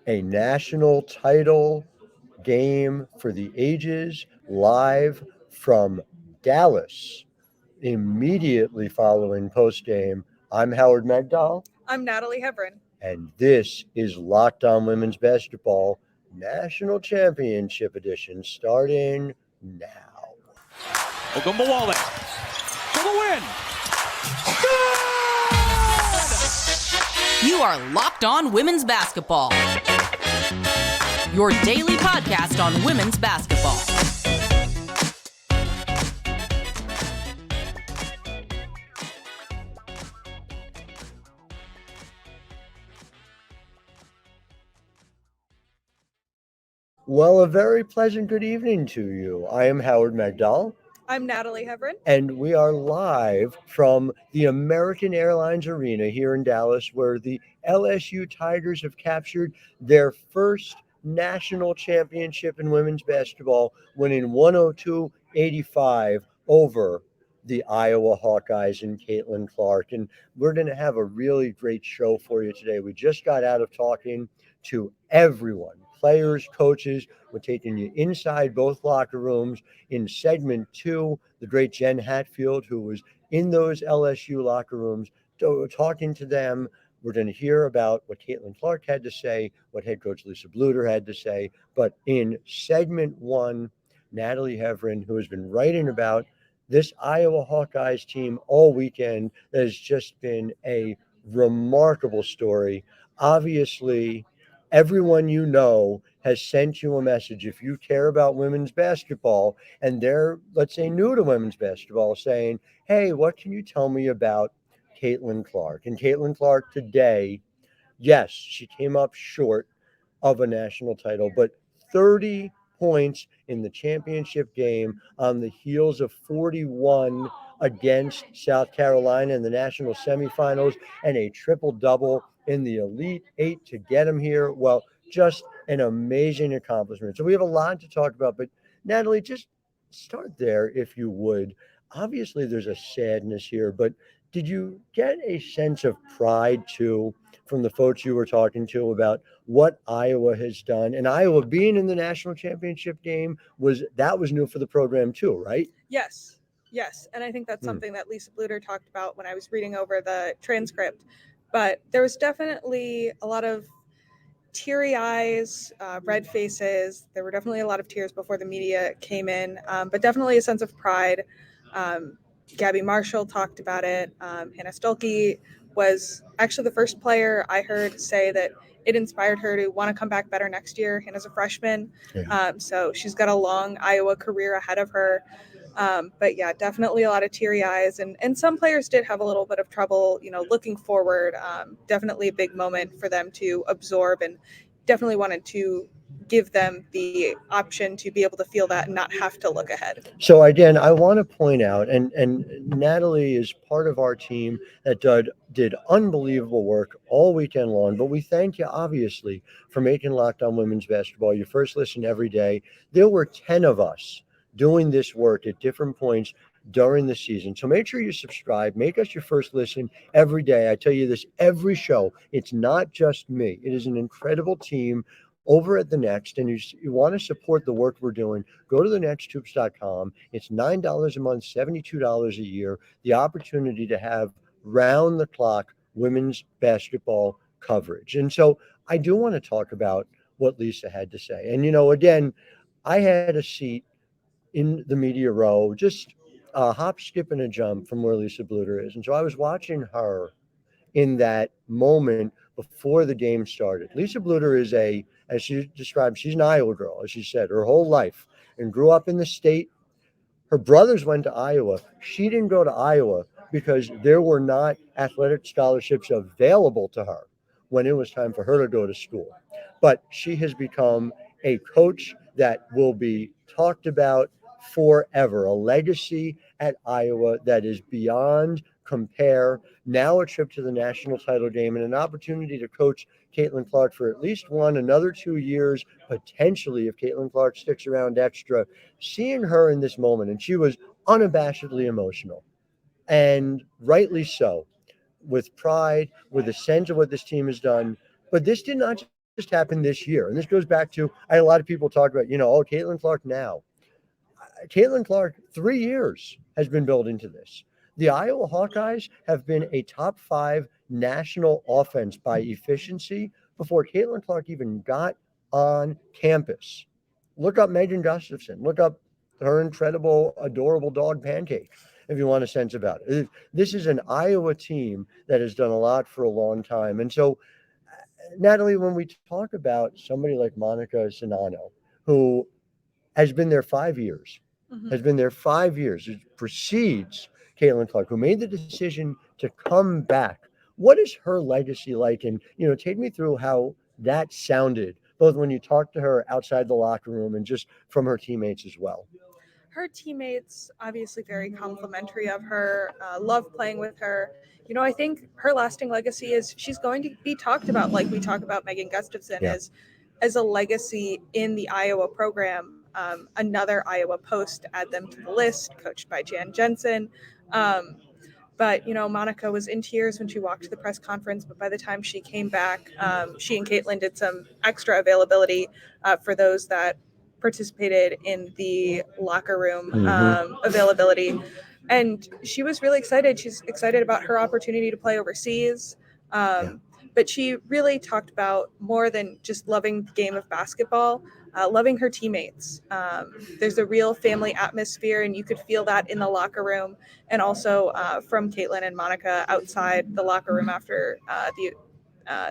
a national title game for the ages live from Dallas. Immediately following post game, I'm Howard Megdal, I'm Natalie Heavren. and this is Locked On Women's Basketball National Championship Edition starting now. Ogunbowale for the win. You are Locked On Women's Basketball, your daily podcast on women's basketball. Well, a very pleasant good evening to you. I am Howard Megdal. I'm Natalie Heavren. And we are live from the American Airlines Arena here in Dallas, where the LSU Tigers have captured their first national championship in women's basketball, winning 102-85 over the Iowa Hawkeyes and Caitlin Clark. And we're going to have a really great show for you today. We just got out of talking to everyone, players, coaches. We're taking you inside both locker rooms. In segment 2, the great Jenn Hatfield, who was in those LSU locker rooms, talking to them. We're going to hear about what Caitlin Clark had to say, what head coach Lisa Bluder had to say. But in segment 1, Natalie Heavren, who has been writing about this Iowa Hawkeyes team all weekend, that has just been a remarkable story. Obviously, everyone you know has sent you a message. If you care about women's basketball and they're, let's say, new to women's basketball, saying, hey, what can you tell me about Caitlin Clark? And Caitlin Clark today, yes, she came up short of a national title, but 30 points in the championship game on the heels of 41 against South Carolina in the national semifinals and a triple-double in the Elite Eight to get them here. Well, just an amazing accomplishment. So we have a lot to talk about, but Natalie, just start there if you would. Obviously, there's a sadness here, but did you get a sense of pride too from the folks you were talking to about what Iowa has done? And Iowa being in the national championship game was new for the program too, right? Yes. And I think that's something that Lisa Bluder talked about when I was reading over the transcript. But there was definitely a lot of teary eyes, red faces. There were definitely a lot of tears before the media came in, but definitely a sense of pride. Gabby Marshall talked about it. Hannah Stolke was actually the first player I heard say that it inspired her to want to come back better next year. Hannah's a freshman, so she's got a long Iowa career ahead of her. But yeah, definitely a lot of teary eyes, and some players did have a little bit of trouble, looking forward. Definitely a big moment for them to absorb, and definitely wanted to give them the option to be able to feel that and not have to look ahead. So again, I want to point out, and Natalie is part of our team that did unbelievable work all weekend long, but we thank you obviously for making Locked On Women's Basketball your first listen every day. There were 10 of us doing this work at different points during the season. So make sure you subscribe, make us your first listen every day. I tell you this every show. It's not just me. It is an incredible team over at The Next, and you want to support the work we're doing, go to thenexthoops.com. It's $9 a month, $72 a year, the opportunity to have round-the-clock women's basketball coverage. And so I do want to talk about what Lisa had to say. And, again, I had a seat in the media row, just a hop, skip, and a jump from where Lisa Bluder is. And so I was watching her in that moment before the game started. Lisa Bluder is as she described, she's an Iowa girl, as she said, her whole life, and grew up in the state. Her brothers went to Iowa. She didn't go to Iowa because there were not athletic scholarships available to her when it was time for her to go to school. But she has become a coach that will be talked about forever, a legacy at Iowa that is beyond compare. Now a trip to the national title game and an opportunity to coach Caitlin Clark for at least another 2 years, potentially if Caitlin Clark sticks around extra. Seeing her in this moment, and she was unabashedly emotional, and rightly so, with pride, with a sense of what this team has done. But this did not just happened this year. And this goes back to, I had a lot of people talk about, oh, Caitlin Clark now. Caitlin Clark, 3 years has been built into this. The Iowa Hawkeyes have been a top 5 national offense by efficiency before Caitlin Clark even got on campus. Look up Megan Gustafson. Look up her incredible, adorable dog Pancake if you want a sense about it. This is an Iowa team that has done a lot for a long time. And so, Natalie, when we talk about somebody like Monica Sinano, who has been there 5 years, it precedes Caitlin Clark, who made the decision to come back. What is her legacy like? And, take me through how that sounded, both when you talked to her outside the locker room and just from her teammates as well. Her teammates, obviously very complimentary of her, love playing with her. I think her lasting legacy is she's going to be talked about, like we talk about Megan Gustafson, as a legacy in the Iowa program. Another Iowa post to add them to the list, coached by Jan Jensen. But, Monica was in tears when she walked to the press conference. But by the time she came back, she and Caitlin did some extra availability for those that participated in the locker room availability. And she was really excited. She's excited about her opportunity to play overseas. But she really talked about more than just loving the game of basketball, loving her teammates. There's a real family atmosphere, and you could feel that in the locker room, and also from Caitlin and Monica outside the locker room after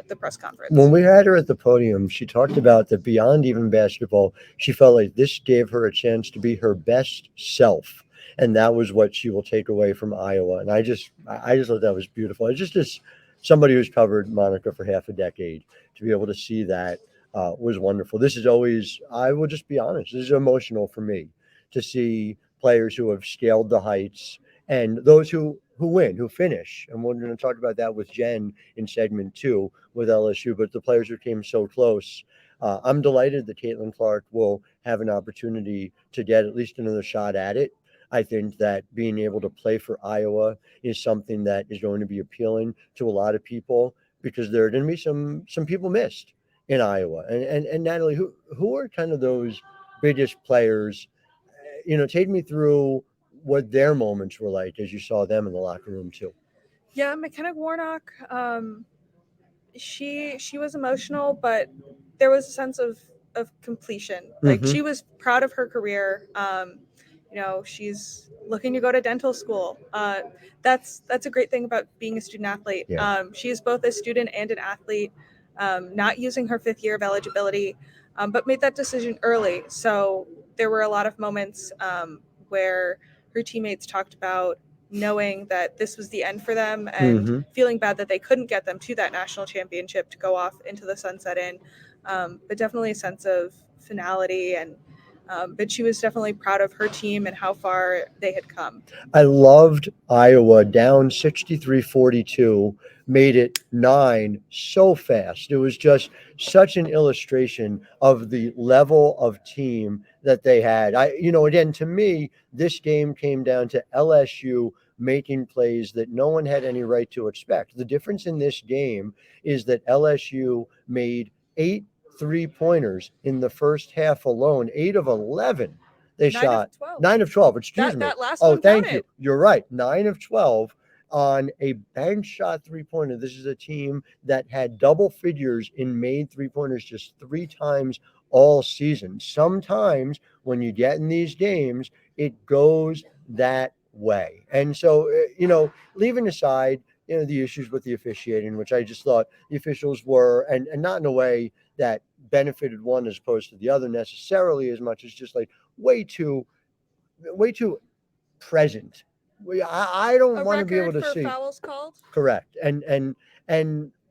the press conference. When we had her at the podium, she talked about that beyond even basketball, she felt like this gave her a chance to be her best self. And that was what she will take away from Iowa. And I just thought that was beautiful. It's just as somebody who's covered Monica for half a decade, to be able to see that was wonderful. This is always, I will just be honest, this is emotional for me to see players who have scaled the heights and those who win, who finish. And we're going to talk about that with Jen in segment 2 with LSU, but the players who came so close. I'm delighted that Caitlin Clark will have an opportunity to get at least another shot at it. I think that being able to play for Iowa is something that is going to be appealing to a lot of people, because there are going to be some people missed in Iowa. And Natalie, who are kind of those biggest players? Take me through what their moments were like as you saw them in the locker room too. Yeah, McKenna Warnock, she was emotional, but there was a sense of completion. Like she was proud of her career. She's looking to go to dental school. That's a great thing about being a student athlete. She is both a student and an athlete, not using her 5th year of eligibility, but made that decision early. So there were a lot of moments where her teammates talked about knowing that this was the end for them and feeling bad that they couldn't get them to that national championship to go off into the sunset in, but definitely a sense of finality. And but she was definitely proud of her team and how far they had come. I loved Iowa down 63-42, made it 9 so fast. It was just such an illustration of the level of team that they had. Again, to me, this game came down to LSU making plays that no one had any right to expect. The difference in this game is that LSU made 8 3-pointers in the first half alone, 8 of 11. They shot 9 of 12. Excuse me. That last one thank counted. you. You're right. 9 of 12 on a bank shot 3-pointer. This is a team that had double figures in made 3-pointers just 3 times all season. Sometimes when you get in these games, it goes that way. And so, leaving aside, the issues with the officiating, which I just thought the officials were, and not in a way that benefited one as opposed to the other necessarily as much as just like way too present. I don't want to be able to see fouls called. Correct. And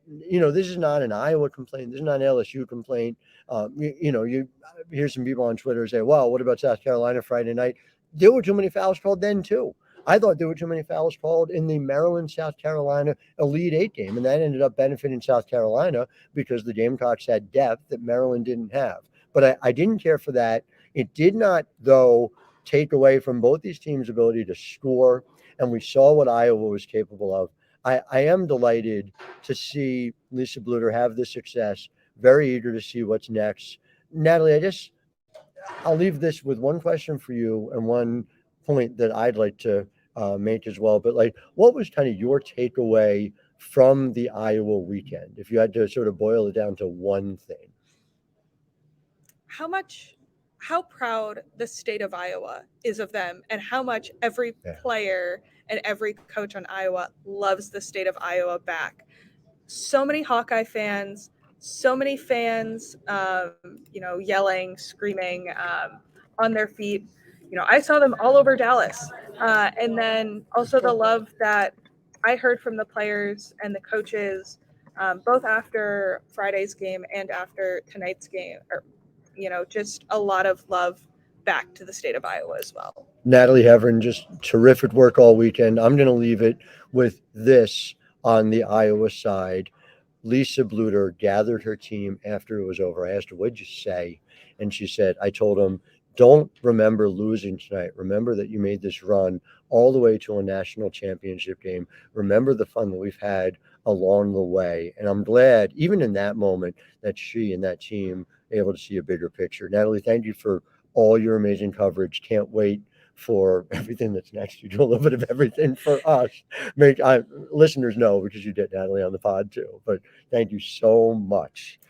this is not an Iowa complaint. This is not an LSU complaint. You hear some people on Twitter say, "Well, what about South Carolina Friday night?" There were too many fouls called then too. I thought there were too many fouls called in the Maryland-South Carolina Elite 8 game, and that ended up benefiting South Carolina because the Gamecocks had depth that Maryland didn't have. But I didn't care for that. It did not, though, take away from both these teams' ability to score, and we saw what Iowa was capable of. I am delighted to see Lisa Bluter have this success very eager to see what's next. Natalie, I'll leave this with one question for you and one point that I'd like to make as well. But like, what was kind of your takeaway from the Iowa weekend, if you had to sort of boil it down to one thing? How proud the state of Iowa is of them, and how much every player and every coach on Iowa loves the state of Iowa back. So many Hawkeye fans, so many fans, yelling, screaming, on their feet. I saw them all over Dallas. And then also the love that I heard from the players and the coaches, both after Friday's game and after tonight's game, just a lot of love back to the state of Iowa as well. Natalie Heavren, just terrific work all weekend. I'm going to leave it with this on the Iowa side. Lisa Bluter gathered her team after it was over. I asked her, what'd you say? And she said, I told them, don't remember losing tonight. Remember that you made this run all the way to a national championship game. Remember the fun that we've had along the way. And I'm glad, even in that moment, that she and that team were able to see a bigger picture. Natalie, thank you for all your amazing coverage. Can't wait for everything that's next. You do a little bit of everything for us. Listeners know because you did, Natalie, on the pod too. But thank you so much.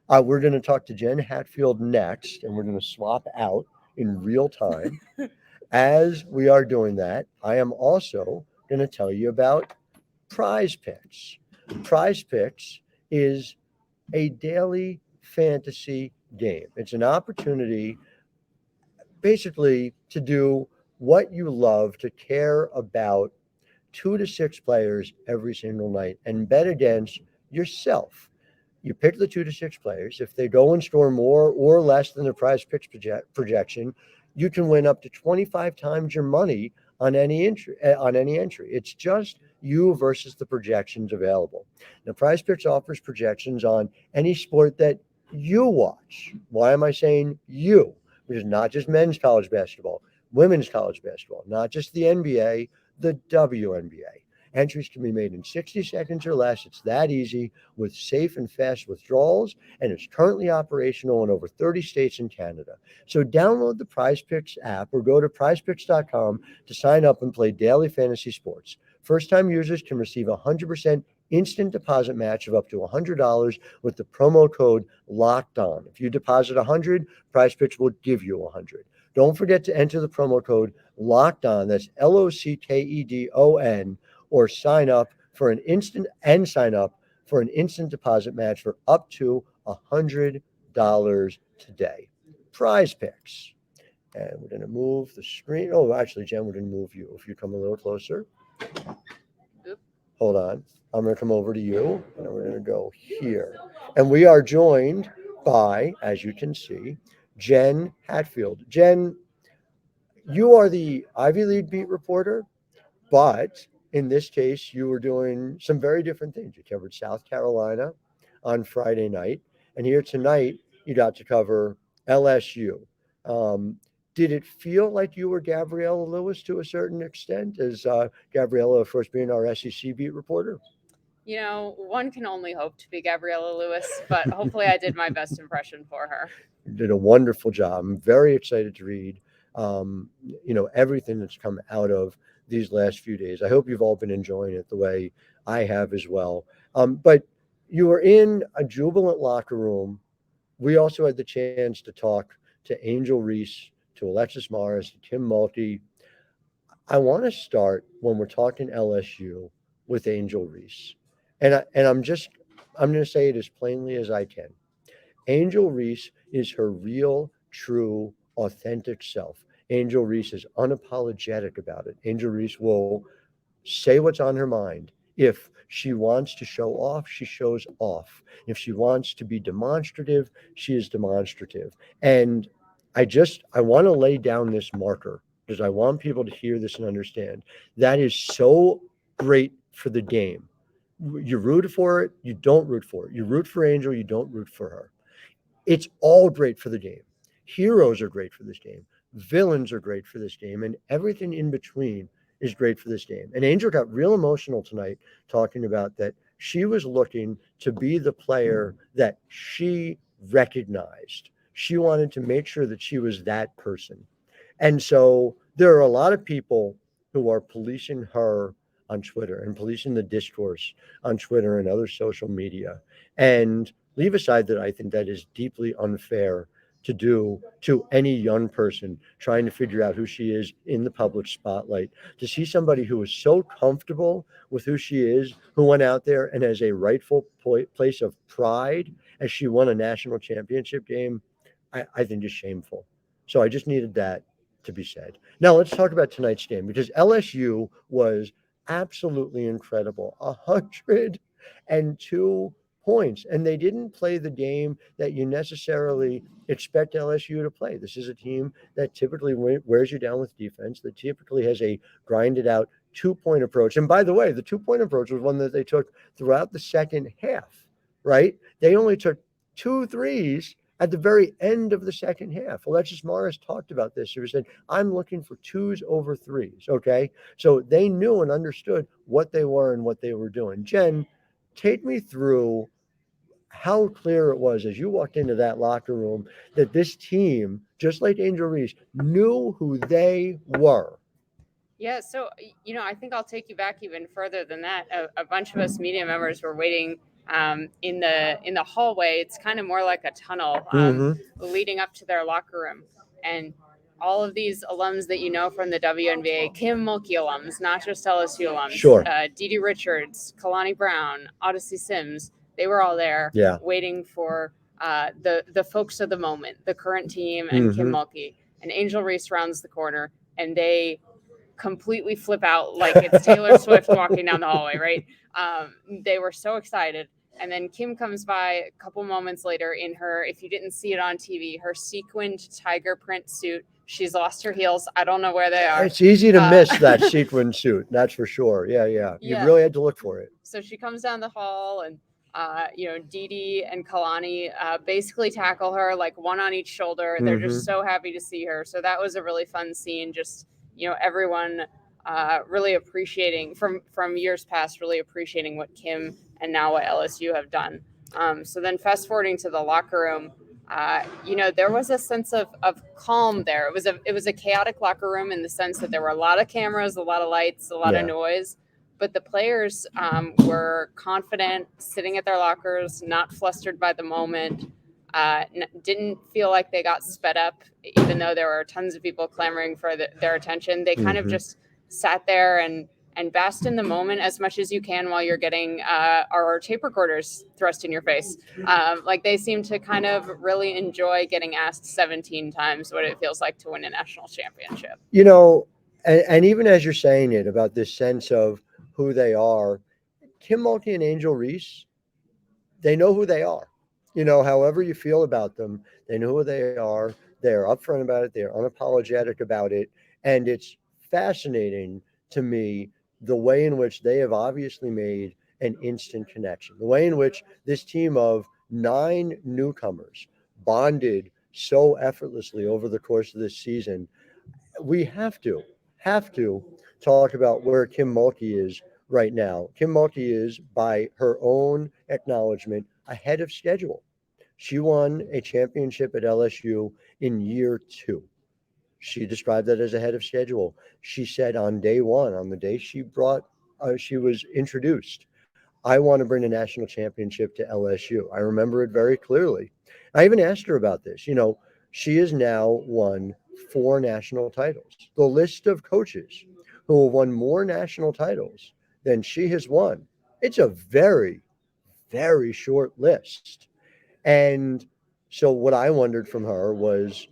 We're going to talk to Jenn Hatfield next, and we're going to swap out in real time. As we are doing that, I am also going to tell you about Prize Picks. Prize Picks is a daily fantasy game. It's an opportunity basically to do what you love, to care about 2 to 6 players every single night and bet against yourself. You pick the 2 to 6 players. If they go and score more or less than the Prize Picks projection, you can win up to 25 times your money on any entry. It's just you versus the projections available. Now, Prize Picks offers projections on any sport that you watch. Why am I saying you? Because not just men's college basketball, women's college basketball, not just the NBA, the WNBA. Entries can be made in 60 seconds or less. It's that easy with safe and fast withdrawals, and it's currently operational in over 30 states and Canada. So download the Prize Picks app or go to prizepicks.com to sign up and play daily fantasy sports. First-time users can receive a 100% instant deposit match of up to $100 with the promo code LOCKEDON. If you deposit $100, Prize Picks will give you $100. Don't forget to enter the promo code LOCKEDON. That's LOCKEDON. Or sign up for an instant deposit match for up to $100 today. Prize Picks. And we're going to move the screen. Oh, actually, Jen, we're going to move you. If you come a little closer. Hold on. I'm going to come over to you, and we're going to go here. And we are joined by, as you can see, Jenn Hatfield. Jen, you are the Ivy League beat reporter, but in this case, you were doing some very different things. You covered South Carolina on Friday night, and here tonight, you got to cover LSU. Did it feel like you were Gabriella Lewis to a certain extent, as Gabriella, of course, being our SEC beat reporter? One can only hope to be Gabriella Lewis, but hopefully I did my best impression for her. You did a wonderful job. I'm very excited to read, everything that's come out of these last few days. I hope you've all been enjoying it the way I have as well. But you were in a jubilant locker room. We also had the chance to talk to Angel Reese, to Alexis Morris, to Tim Mulkey. I want to start when we're talking LSU with Angel Reese. And I'm going to say it as plainly as I can. Angel Reese is her real, true, authentic self. Angel Reese is unapologetic about it. Angel Reese will say what's on her mind. If she wants to show off, she shows off. If she wants to be demonstrative, she is demonstrative. And I want to lay down this marker because I want people to hear this and understand. That is so great for the game. You root for it, you don't root for it. You root for Angel, you don't root for her. It's all great for the game. Heroes are great for this game. Villains are great for this game, and everything in between is great for this game. And Angel got real emotional tonight talking about that She was looking to be the player that she recognized. She wanted to make sure that she was that person. And so there are a lot of people who are policing her on Twitter and policing the discourse on Twitter and other social media. And leave aside that I think that is deeply unfair to do to any young person trying to figure out who she is in the public spotlight. To see somebody who is so comfortable with who she is, who went out there and has a rightful place of pride as she won a national championship game, I think is shameful. So I just needed that to be said. Now let's talk about tonight's game because LSU was absolutely incredible. 102 points. And they didn't play the game that you necessarily expect LSU to play. This is a team that typically wears you down with defense, that typically has a grinded out 2-point approach. And by the way, the 2-point approach was one that they took throughout the second half, right? They only took 2 threes at the very end of the second half. Alexis Morris talked about this. She said, I'm looking for 2s over 3s, okay? So they knew and understood what they were and what they were doing. Jen, take me through how clear it was as you walked into that locker room that this team, just like Angel Reese, knew who they were. Yeah, so I think I'll take you back even further than that. A bunch of us media members were waiting in the hallway. It's kind of more like a tunnel leading up to their locker room, and all of these alums that you know from the WNBA, Kim Mulkey alums, not just LSU alums, Sure. Dee Richards, Kalani Brown, Odyssey Sims, they were all there waiting for the folks of the moment, the current team and Kim Mulkey. And Angel Reese rounds the corner, and they completely flip out like it's Taylor Swift walking down the hallway, right? They were so excited. And then Kim comes by a couple moments later in her, if you didn't see it on TV, her sequined tiger print suit. She's lost her heels. I don't know where they are. It's easy to miss that sequin suit. That's for sure. Yeah. You really had to look for it. So she comes down the hall and, Dee and Kalani basically tackle her like one on each shoulder. They're just so happy to see her. So that was a really fun scene. Just, everyone really appreciating from years past, really appreciating what Kim and now what LSU have done. So then fast forwarding to the locker room, there was a sense of calm there. It was a chaotic locker room in the sense that there were a lot of cameras, a lot of lights, a lot of noise, but the players were confident, sitting at their lockers, not flustered by the moment, didn't feel like they got sped up, even though there were tons of people clamoring for their attention. They kind of just sat there and basked in the moment as much as you can while you're getting our tape recorders thrust in your face. Like they seem to kind of really enjoy getting asked 17 times what it feels like to win a national championship. And even as you're saying it about this sense of who they are, Kim Mulkey and Angel Reese, they know who they are. However you feel about them, they know who they are. They're upfront about it. They're unapologetic about it. And it's fascinating to me the way in which they have obviously made an instant connection, the way in which this team of 9 newcomers bonded so effortlessly over the course of this season. We have to talk about where Kim Mulkey is right now. Kim Mulkey is, by her own acknowledgement, ahead of schedule. She won a championship at LSU in year 2. She described that as ahead of schedule. She said on day 1, on the day she was introduced, I want to bring a national championship to LSU. I remember it very clearly. I even asked her about this. She has now won 4 national titles. The list of coaches who have won more national titles than she has won, it's a very, very short list. And so what I wondered from her was,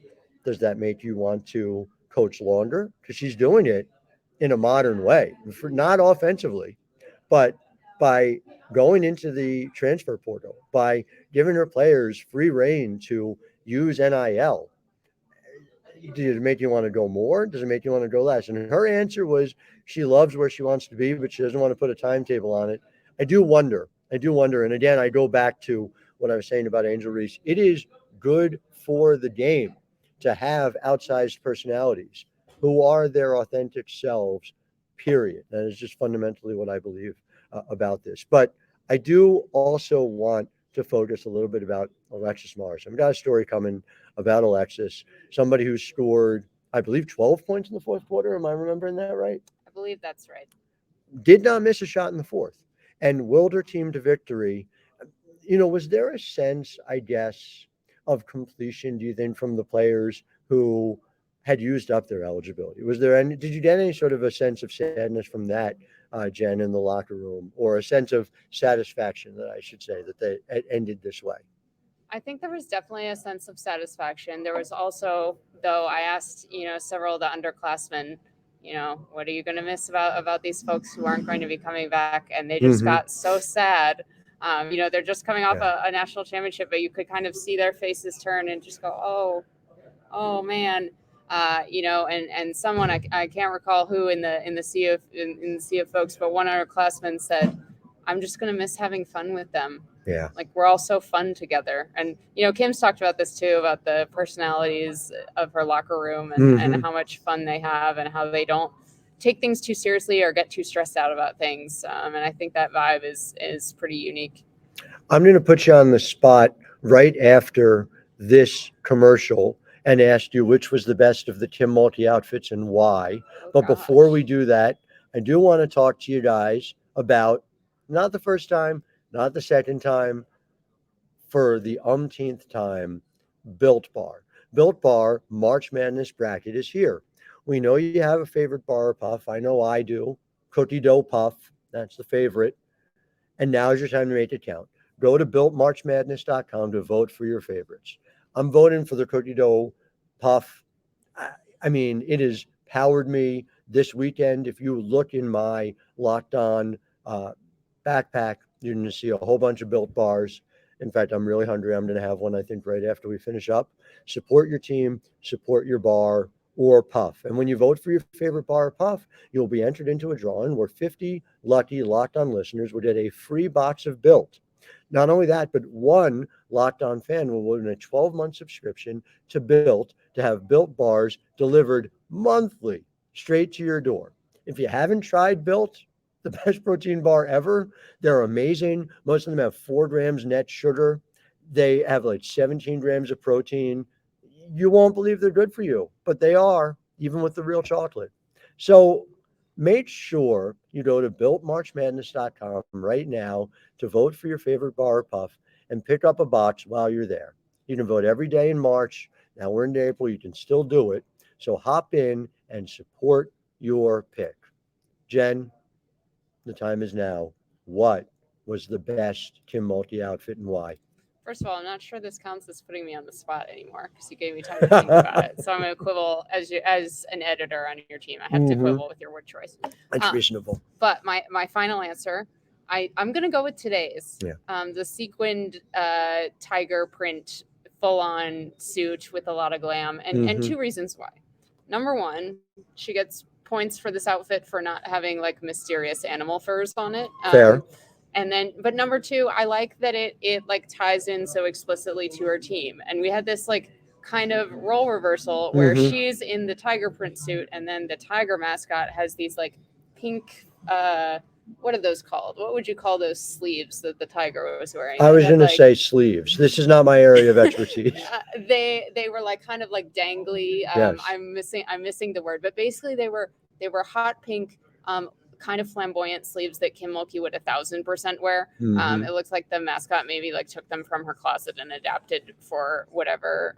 does that make you want to coach longer? Because she's doing it in a modern way, not offensively, but by going into the transfer portal, by giving her players free reign to use NIL. Does it make you want to go more? Does it make you want to go less? And her answer was she loves where she wants to be, but she doesn't want to put a timetable on it. I do wonder. And again, I go back to what I was saying about Angel Reese. It is good for the game to have outsized personalities who are their authentic selves, period. That is just fundamentally what I believe about this. But I do also want to focus a little bit about Alexis Morris. I've got a story coming about Alexis, somebody who scored, I believe, 12 points in the fourth quarter. Am I remembering that right? I believe that's right. Did not miss a shot in the fourth and willed her team to victory. Was there a sense, I guess, of completion, do you think, from the players who had used up their eligibility? Was there any, did you get any sort of a sense of sadness from that, Jenn, in the locker room, or a sense of satisfaction, that I should say, that they it ended this way? I think there was definitely a sense of satisfaction. There was also, though, I asked, several of the underclassmen, what are you going to miss about these folks who aren't going to be coming back? And they just got so sad. They're just coming off a national championship, but you could kind of see their faces turn and just go, oh man. And someone I can't recall who in the sea of folks, but one underclassman said, I'm just going to miss having fun with them. Yeah. Like, we're all so fun together. And, Kim's talked about this too, about the personalities of her locker room and how much fun they have and how they don't take things too seriously or get too stressed out about things. And I think that vibe is pretty unique. I'm going to put you on the spot right after this commercial and ask you which was the best of the Kim Mulkey outfits and why. But before we do that, I do want to talk to you guys about, not the first time, not the second time, for the umpteenth time, Built Bar. Built Bar March Madness bracket is here. We know you have a favorite bar or puff. I know I do. Cookie dough puff, that's the favorite. And now's your time to make it count. Go to builtmarchmadness.com to vote for your favorites. I'm voting for the cookie dough puff. I mean, it has powered me this weekend. If you look in my Locked On backpack, you're going to see a whole bunch of Built Bars. In fact, I'm really hungry. I'm going to have one, I think, right after we finish up. Support your team, support your bar or puff. And when you vote for your favorite bar or puff, you'll be entered into a drawing where 50 lucky Locked On listeners will get a free box of Built. Not only that, but one Locked On fan will win a 12-month subscription to Built to have Built Bars delivered monthly straight to your door. If you haven't tried Built, the best protein bar ever, they're amazing. Most of them have 4 grams net sugar. They have like 17 grams of protein. You won't believe they're good for you, but they are, even with the real chocolate. So make sure you go to builtmarchmadness.com right now to vote for your favorite bar or puff and pick up a box while you're there. You can vote every day in March. Now we're in April. You can still do it. So hop in and support your pick. Jenn, the time is now. What was the best Kim Mulkey outfit and why? First of all, I'm not sure this counts as putting me on the spot anymore because you gave me time to think about it. So I'm going to quibble as an editor on your team. I have to quibble with your word choice. That's reasonable. But my final answer, I'm going to go with today's. Yeah. The sequined tiger print full-on suit with a lot of glam. And 2 reasons why. Number 1, she gets points for this outfit for not having like mysterious animal furs on it. Fair. And then, but number 2, I like that it like ties in so explicitly to her team. And we had this like kind of role reversal where she's in the tiger print suit and then the tiger mascot has these like pink, what are those called? What would you call those sleeves that the tiger was wearing? I was going to say sleeves. This is not my area of expertise. They were like kind of like dangly. Yes. I'm missing the word, but basically they were hot pink, kind of flamboyant sleeves that Kim Mulkey would 1,000% wear. It looks like the mascot maybe like took them from her closet and adapted for whatever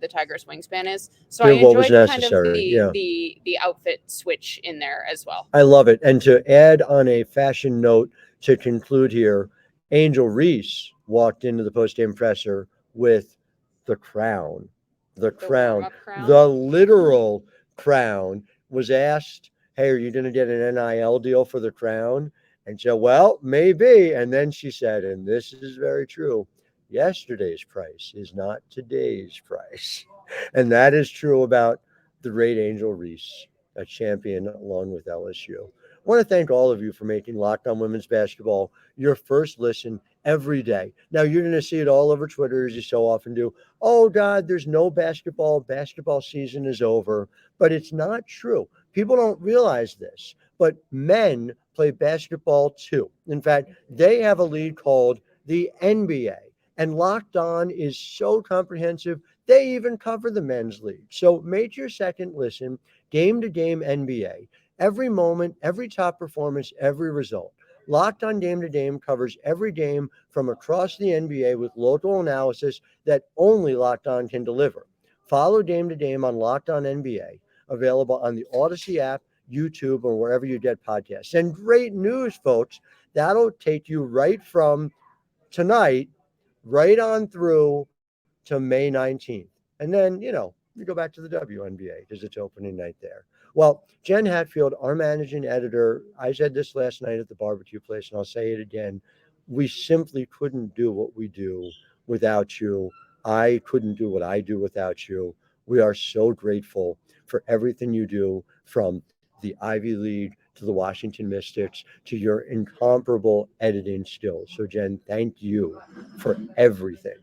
the tiger's wingspan is. So I enjoyed kind of the outfit switch in there as well. I love it. And to add on a fashion note to conclude here, Angel Reese walked into the post-game presser with the crown. The crown. The literal crown. Was asked, hey, are you going to get an NIL deal for the crown? And she said, well, maybe. And then she said, and this is very true, yesterday's price is not today's price. And that is true about the great Angel Reese, a champion along with LSU. I want to thank all of you for making Locked On Women's Basketball your first listen every day. Now, you're going to see it all over Twitter, as you so often do. Oh, God, there's no basketball. Basketball season is over. But it's not true. People don't realize this. but men play basketball too. In fact, they have a league called the NBA, and Locked On is so comprehensive, they even cover the men's league. So make your second listen, game to game NBA. Every moment, every top performance, every result. Locked On Game to Game covers every game from across the NBA with local analysis that only Locked On can deliver. Follow Game to Game on Locked On NBA, available on the Odyssey app, YouTube, or wherever you get podcasts. And great news, folks, that'll take you right from tonight, right on through to May 19th. And then, you go back to the WNBA because it's opening night there. Well, Jenn Hatfield, our managing editor, I said this last night at the barbecue place, and I'll say it again. We simply couldn't do what we do without you. I couldn't do what I do without you. We are so grateful for everything you do, from the Ivy League to the Washington Mystics to your incomparable editing skills. So, Jenn, thank you for everything.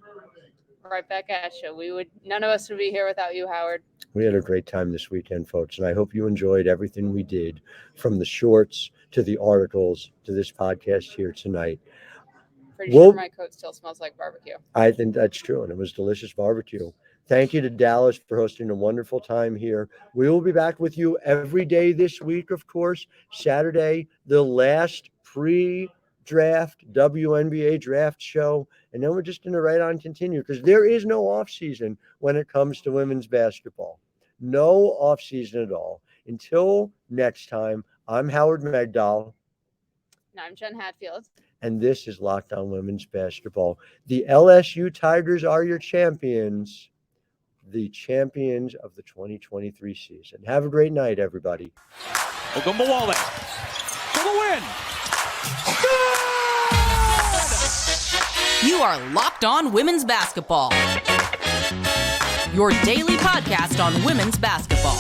Right back at you. None of us would be here without you, Howard. We had a great time this weekend, folks, and I hope you enjoyed everything we did, from the shorts to the articles to this podcast here tonight. Pretty sure my coat still smells like barbecue. I think that's true, and it was delicious barbecue. Thank you to Dallas for hosting a wonderful time here. We will be back with you every day this week, of course. Saturday, the last pre-draft WNBA draft show. And then we're just going to right on continue, because there is no off season when it comes to women's basketball. No off season at all. Until next time, I'm Howard Megdal. And I'm Jenn Hatfield. And this is Locked On Women's Basketball. The LSU Tigers are your champions, the champions of the 2023 season. Have a great night, everybody. Ogunbowale for the win. You are Locked On Women's Basketball, your daily podcast on women's basketball.